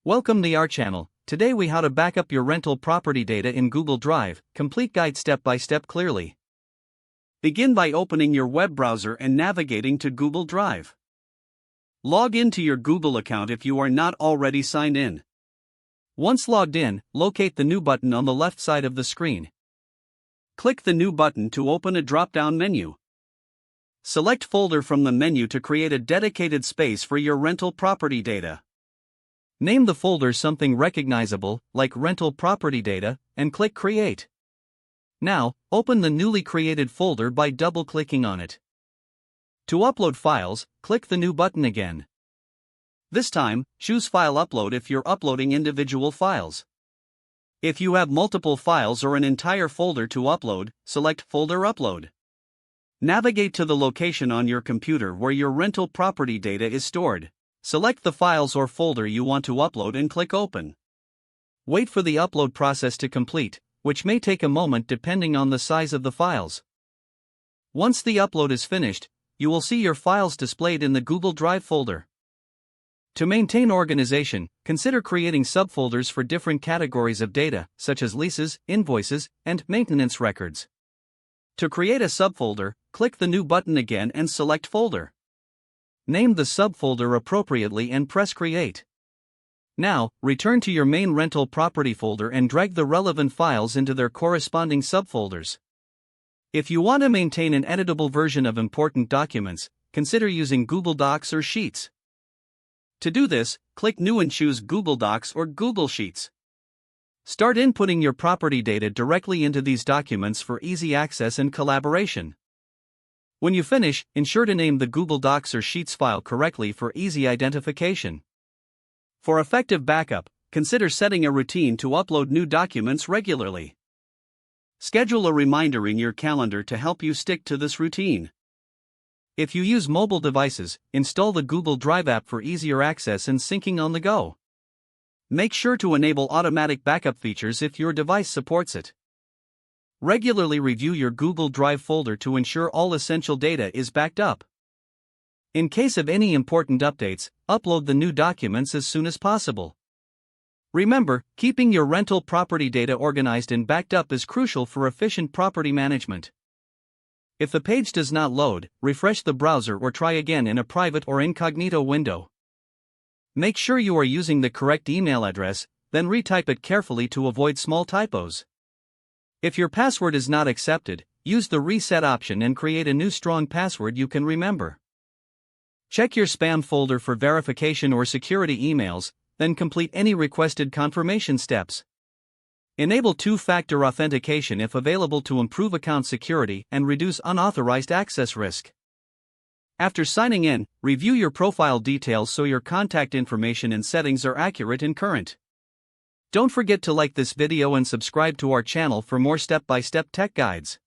Welcome to our channel. Today we how to back up your rental property data in Google Drive, complete guide step by step clearly. Begin by opening your web browser and navigating to Google Drive. Log into your Google account if you are not already signed in. Once logged in, locate the New button on the left side of the screen. Click the New button to open a drop-down menu. Select Folder from the menu to create a dedicated space for your rental property data. Name the folder something recognizable, like Rental Property Data, and click Create. Now, open the newly created folder by double-clicking on it. To upload files, click the New button again. This time, choose File Upload if you're uploading individual files. If you have multiple files or an entire folder to upload, select Folder Upload. Navigate to the location on your computer where your rental property data is stored. Select the files or folder you want to upload and click Open. Wait for the upload process to complete, which may take a moment depending on the size of the files. Once the upload is finished, you will see your files displayed in the Google Drive folder. To maintain organization, consider creating subfolders for different categories of data, such as leases, invoices, and maintenance records. To create a subfolder, click the New button again and select Folder. Name the subfolder appropriately and press Create. Now, return to your main rental property folder and drag the relevant files into their corresponding subfolders. If you want to maintain an editable version of important documents, consider using Google Docs or Sheets. To do this, click New and choose Google Docs or Google Sheets. Start inputting your property data directly into these documents for easy access and collaboration. When you finish, ensure to name the Google Docs or Sheets file correctly for easy identification. For effective backup, consider setting a routine to upload new documents regularly. Schedule a reminder in your calendar to help you stick to this routine. If you use mobile devices, install the Google Drive app for easier access and syncing on the go. Make sure to enable automatic backup features if your device supports it. Regularly review your Google Drive folder to ensure all essential data is backed up. In case of any important updates, upload the new documents as soon as possible. Remember, keeping your rental property data organized and backed up is crucial for efficient property management. If the page does not load, refresh the browser or try again in a private or incognito window. Make sure you are using the correct email address, then retype it carefully to avoid small typos. If your password is not accepted, use the reset option and create a new strong password you can remember. Check your spam folder for verification or security emails, then complete any requested confirmation steps. Enable two-factor authentication if available to improve account security and reduce unauthorized access risk. After signing in, review your profile details so your contact information and settings are accurate and current. Don't forget to like this video and subscribe to our channel for more step-by-step tech guides.